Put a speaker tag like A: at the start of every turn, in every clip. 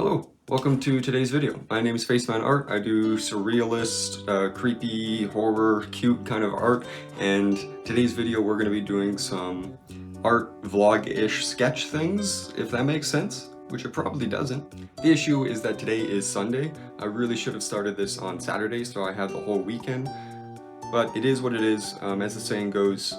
A: Hello, welcome to today's video. My name is FacemanArt. I do surrealist, creepy, horror, cute kind of art, and today's video we're going to be doing some art vlog-ish sketch things, if that makes sense, which it probably doesn't. The issue is that today is Sunday. I really should have started this on Saturday, so I have the whole weekend, but it is what it is. As the saying goes,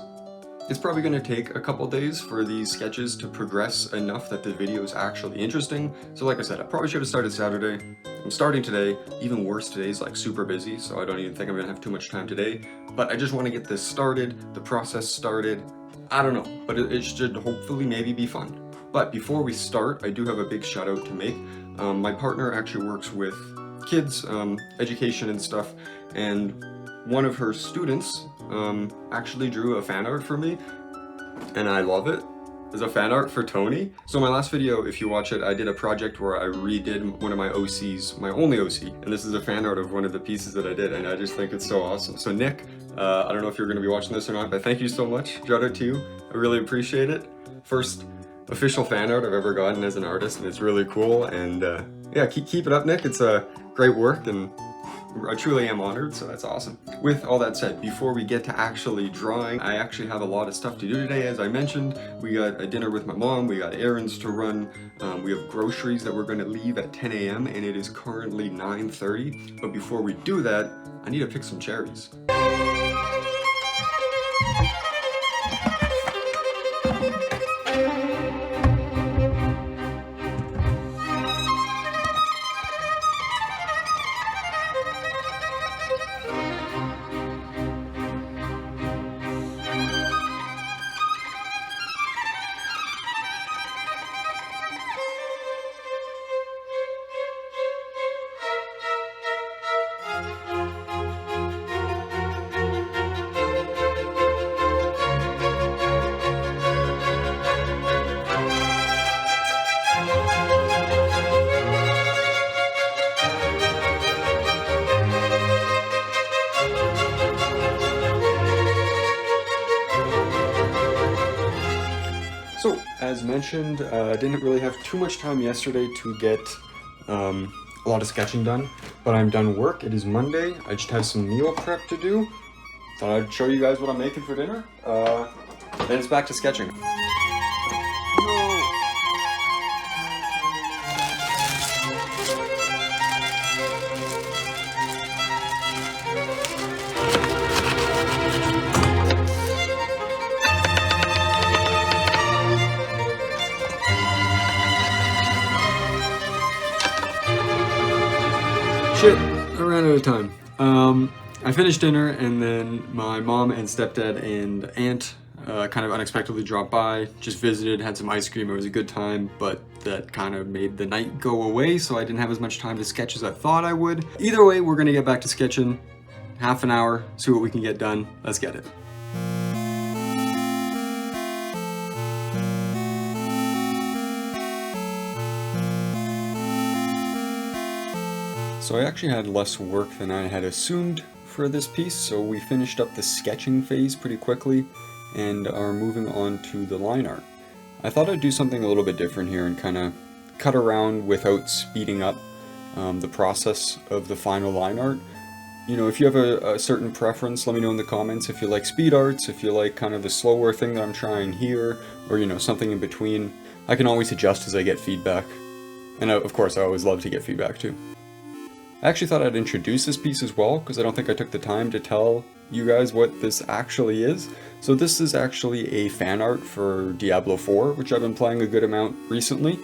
A: it's probably going to take a couple days for these sketches to progress enough that the video is actually interesting. So like I said, I probably should have started Saturday. I'm starting today. Even worse, today's like super busy, so I don't even think I'm going to have too much time today. But I just want to get this started, the process started. I don't know, but it should hopefully maybe be fun. But before we start, I do have a big shout out to make. My partner actually works with kids, education and stuff, and one of her students actually drew a fan art for me, and I love it. It's a fan art for Tony. So my last video, if you watch it, I did a project where I redid one of my OCs, my only OC, and this is a fan art of one of the pieces that I did, and I just think it's so awesome. So Nick, I don't know if you're going to be watching this or not, but thank you so much. Shout out to you. I really appreciate it. First official fan art I've ever gotten as an artist, and it's really cool. And yeah, keep it up, Nick. It's a great work, and I truly am honored, so that's awesome. With all that said, before we get to actually drawing, I actually have a lot of stuff to do today. As I mentioned, we got a dinner with my mom, we got errands to run, we have groceries that we're going to leave at 10 a.m. and it is currently 9:30. But before we do that, I need to pick some cherries. So, as mentioned, I didn't really have too much time yesterday to get a lot of sketching done, but I'm done work. It is Monday. I just have some meal prep to do. Thought I'd show you guys what I'm making for dinner. Then it's back to sketching. Shit, I ran out of time. I finished dinner and then my mom and stepdad and aunt kind of unexpectedly dropped by, just visited, had some ice cream. It was a good time, but that kind of made the night go away, so I didn't have as much time to sketch as I thought I would. Either way, we're gonna get back to sketching. Half an hour, see what we can get done. Let's get it. So I actually had less work than I had assumed for this piece, so we finished up the sketching phase pretty quickly and are moving on to the line art. I thought I'd do something a little bit different here and kind of cut around without speeding up the process of the final line art. You know, if you have a certain preference, let me know in the comments. If you like speed arts, if you like kind of the slower thing that I'm trying here, or you know, something in between. I can always adjust as I get feedback. And of course, I always love to get feedback too. I actually thought I'd introduce this piece as well, because I don't think I took the time to tell you guys what this actually is. So this is actually a fan art for Diablo 4, which I've been playing a good amount recently.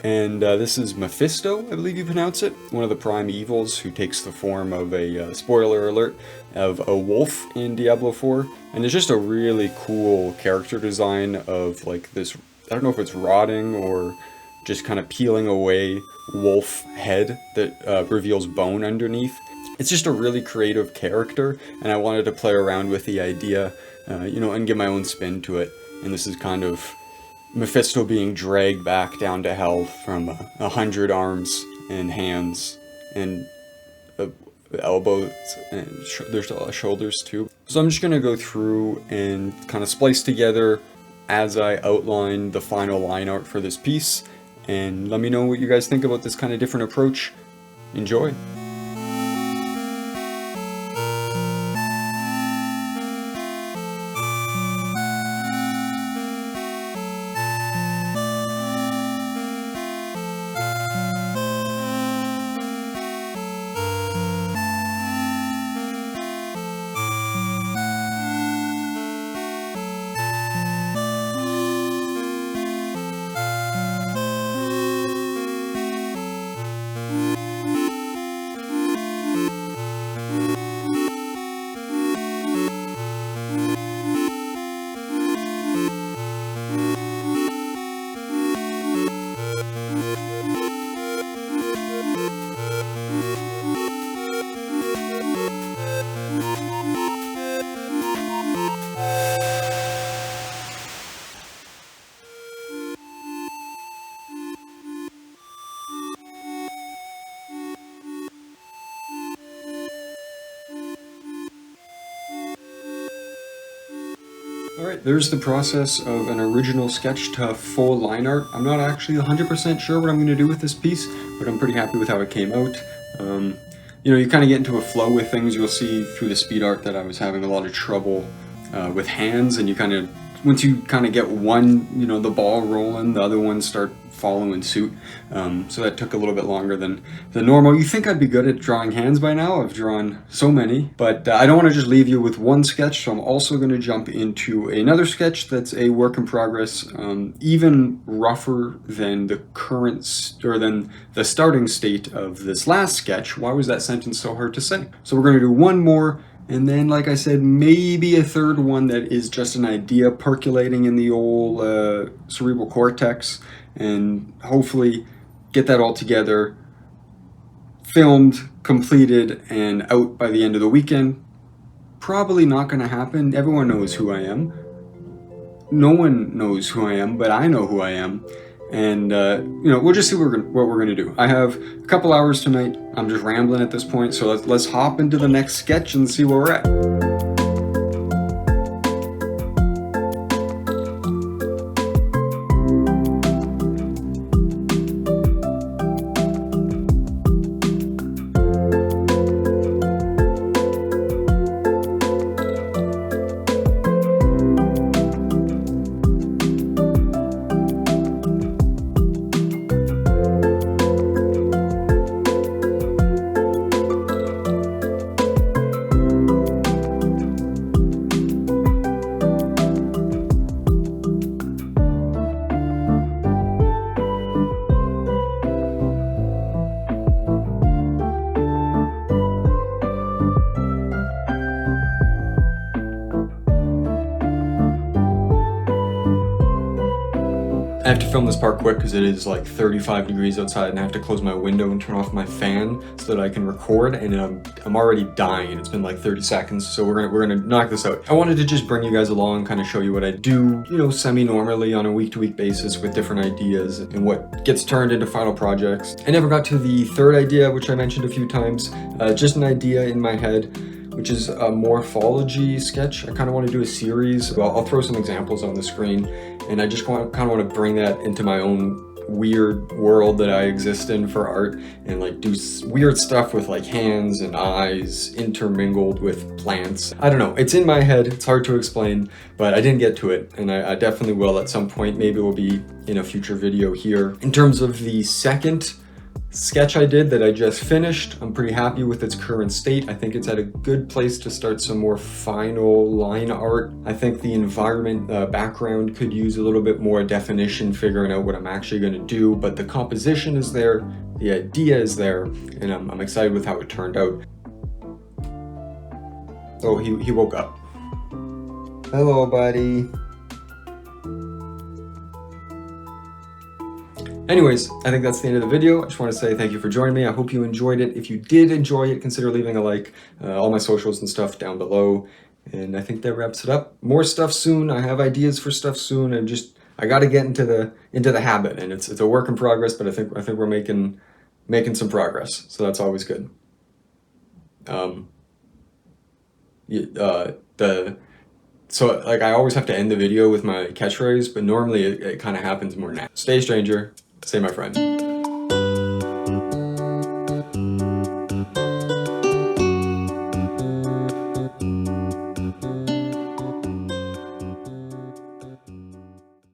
A: And this is Mephisto, I believe you pronounce it, one of the prime evils who takes the form of a, spoiler alert, of a wolf in Diablo 4. And there's just a really cool character design of like this, I don't know if it's rotting or just kind of peeling away wolf head that reveals bone underneath. It's just a really creative character, and I wanted to play around with the idea, you know, and give my own spin to it. And this is kind of Mephisto being dragged back down to hell from 100 arms and hands and elbows, and there's shoulders too. So I'm just gonna go through and kind of splice together as I outline the final line art for this piece. and let me know what you guys think about this kind of different approach. Enjoy! Alright, there's the process of an original sketch to full line art. I'm not actually 100% sure what I'm going to do with this piece, but I'm pretty happy with how it came out. You know, you kind of get into a flow with things. You'll see through the speed art that I was having a lot of trouble with hands, and you kind of, once you kind of get one, you know, the ball rolling, the other ones start following suit. So that took a little bit longer than the normal. You think I'd be good at drawing hands by now. I've drawn so many, but I don't want to just leave you with one sketch, so I'm also going to jump into another sketch that's a work in progress, even rougher than the current, or than the starting state of this last sketch. Why was that sentence so hard to say? So we're going to do one more, and then, like I said, maybe a third one that is just an idea percolating in the old cerebral cortex, and hopefully get that all together, filmed, completed, and out by the end of the weekend. Probably not going to happen. Everyone knows who I am. No one knows who I am, but I know who I am. And, you know, we'll just see what we're gonna do. I have a couple hours tonight. I'm just rambling at this point, so let's hop into the next sketch and see where we're at. I have to film this part quick because it is like 35 degrees outside, and I have to close my window and turn off my fan so that I can record, and I'm already dying. It's been like 30 seconds, so we're gonna knock this out. I wanted to just bring you guys along, kind of show you what I do, you know, semi-normally on a week-to-week basis with different ideas and what gets turned into final projects. I never got to the third idea, which I mentioned a few times, just an idea in my head, which is a morphology sketch. I kind of want to do a series. Well, I'll throw some examples on the screen, and I just kind of want to bring that into my own weird world that I exist in for art, and like do weird stuff with like hands and eyes intermingled with plants. I don't know, it's in my head, it's hard to explain, but I didn't get to it, and I definitely will at some point. Maybe it will be in a future video here. In terms of the second sketch I did that I just finished, I'm pretty happy with its current state. I think it's at a good place to start some more final line art. I think the environment background could use a little bit more definition, figuring out what I'm actually going to do, but the composition is there, the idea is there, and I'm excited with how it turned out. Oh, he woke up. Hello, buddy. Anyways, I think that's the end of the video. I just want to say thank you for joining me. I hope you enjoyed it. If you did enjoy it, consider leaving a like. All my socials and stuff down below. And I think that wraps it up. More stuff soon. I have ideas for stuff soon. I got to get into the habit, and it's a work in progress, but I think we're making some progress. So that's always good. So like I always have to end the video with my catchphrase, but normally it kind of happens more now. Stay stranger. Say my friend.